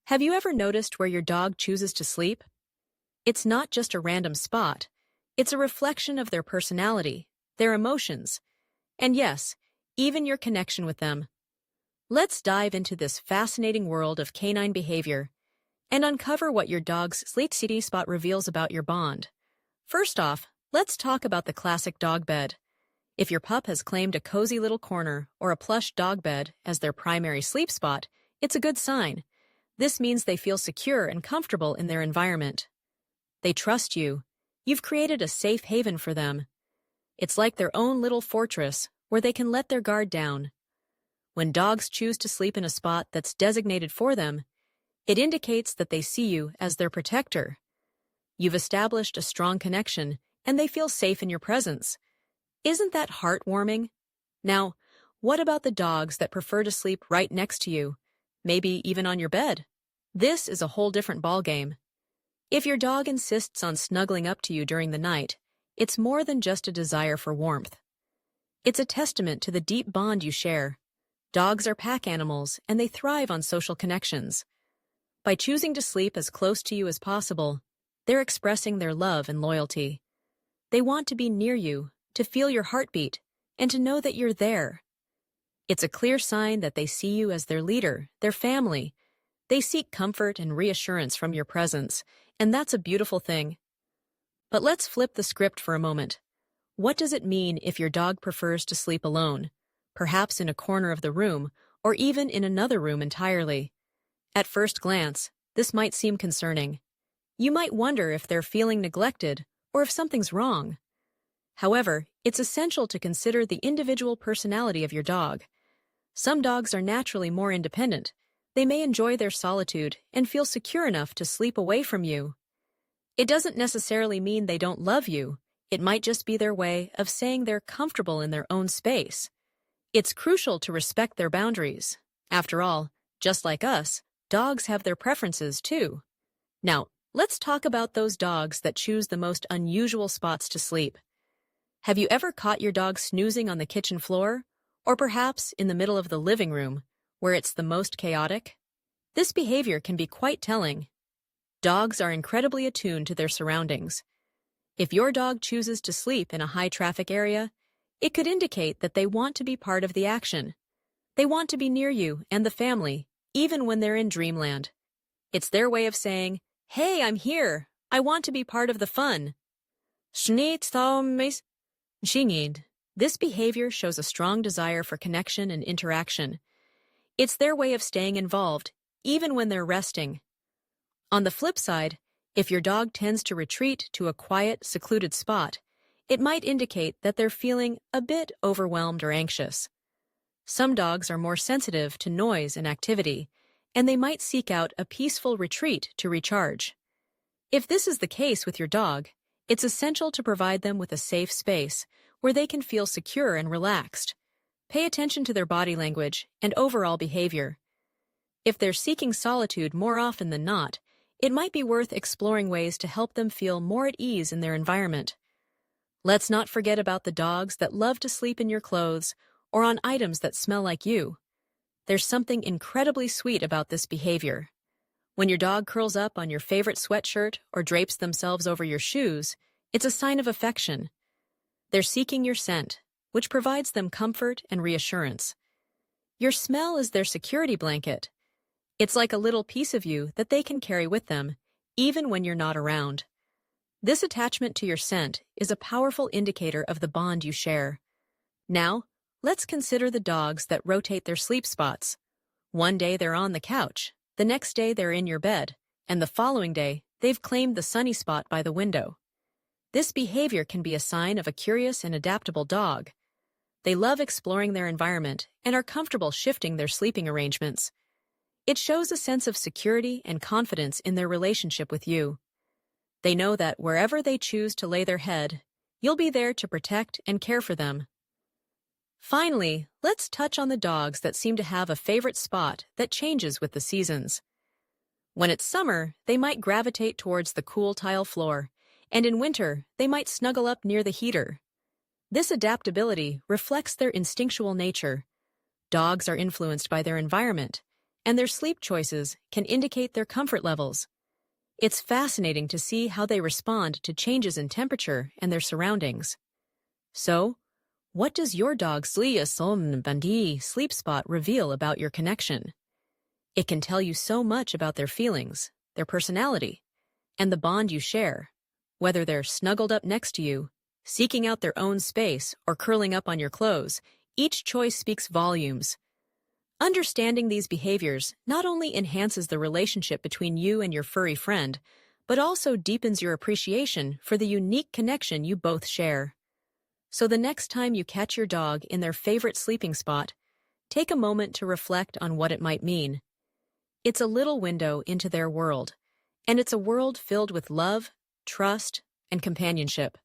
Have you ever noticed where your dog chooses to sleep? It's not just a random spot. It's a reflection of their personality, their emotions, and yes, even your connection with them. Let's dive into this fascinating world of canine behavior and uncover what your dog's sleep spot reveals about your bond. First off, let's talk about the classic dog bed. If your pup has claimed a cozy little corner or a plush dog bed as their primary sleep spot, it's a good sign. This means they feel secure and comfortable in their environment. They trust you. You've created a safe haven for them. It's like their own little fortress where they can let their guard down. When dogs choose to sleep in a spot that's designated for them, it indicates that they see you as their protector. You've established a strong connection, and they feel safe in your presence. Isn't that heartwarming? Now, what about the dogs that prefer to sleep right next to you, maybe even on your bed? This is a whole different ballgame. If your dog insists on snuggling up to you during the night, it's more than just a desire for warmth. It's a testament to the deep bond you share. Dogs are pack animals, and they thrive on social connections. By choosing to sleep as close to you as possible, they're expressing their love and loyalty. They want to be near you, to feel your heartbeat, and to know that you're there. It's a clear sign that they see you as their leader, their family. They seek comfort and reassurance from your presence, and that's a beautiful thing. But let's flip the script for a moment. What does it mean if your dog prefers to sleep alone, perhaps in a corner of the room, or even in another room entirely? At first glance, this might seem concerning. You might wonder if they're feeling neglected or if something's wrong. However, it's essential to consider the individual personality of your dog. Some dogs are naturally more independent. They may enjoy their solitude and feel secure enough to sleep away from you. It doesn't necessarily mean they don't love you. It might just be their way of saying they're comfortable in their own space. It's crucial to respect their boundaries. After all, just like us, dogs have their preferences too. Now, let's talk about those dogs that choose the most unusual spots to sleep. Have you ever caught your dog snoozing on the kitchen floor? Or perhaps in the middle of the living room, where it's the most chaotic? This behavior can be quite telling. Dogs are incredibly attuned to their surroundings. If your dog chooses to sleep in a high-traffic area, it could indicate that they want to be part of the action. They want to be near you and the family, even when they're in dreamland. It's their way of saying, "Hey, I'm here. I want to be part of the fun." This behavior shows a strong desire for connection and interaction. It's their way of staying involved, even when they're resting. On the flip side, if your dog tends to retreat to a quiet, secluded spot, it might indicate that they're feeling a bit overwhelmed or anxious. Some dogs are more sensitive to noise and activity, and they might seek out a peaceful retreat to recharge. If this is the case with your dog, it's essential to provide them with a safe space where they can feel secure and relaxed. Pay attention to their body language and overall behavior. If they're seeking solitude more often than not, it might be worth exploring ways to help them feel more at ease in their environment. Let's not forget about the dogs that love to sleep in your clothes or on items that smell like you. There's something incredibly sweet about this behavior. When your dog curls up on your favorite sweatshirt or drapes themselves over your shoes, it's a sign of affection. They're seeking your scent, which provides them comfort and reassurance. Your smell is their security blanket. It's like a little piece of you that they can carry with them, even when you're not around. This attachment to your scent is a powerful indicator of the bond you share. Now, let's consider the dogs that rotate their sleep spots. One day they're on the couch, the next day they're in your bed, and the following day they've claimed the sunny spot by the window. This behavior can be a sign of a curious and adaptable dog. They love exploring their environment and are comfortable shifting their sleeping arrangements. It shows a sense of security and confidence in their relationship with you. They know that wherever they choose to lay their head, you'll be there to protect and care for them. Finally, let's touch on the dogs that seem to have a favorite spot that changes with the seasons. When it's summer, they might gravitate towards the cool tile floor, and in winter, they might snuggle up near the heater. This adaptability reflects their instinctual nature. Dogs are influenced by their environment, and their sleep choices can indicate their comfort levels. It's fascinating to see how they respond to changes in temperature and their surroundings. So, what does your dog's sleep spot reveal about your connection? It can tell you so much about their feelings, their personality, and the bond you share, whether they're snuggled up next to you, seeking out their own space, or curling up on your clothes. Each choice speaks volumes. Understanding these behaviors not only enhances the relationship between you and your furry friend, but also deepens your appreciation for the unique connection you both share. So the next time you catch your dog in their favorite sleeping spot, take a moment to reflect on what it might mean. It's a little window into their world, and it's a world filled with love, trust, and companionship.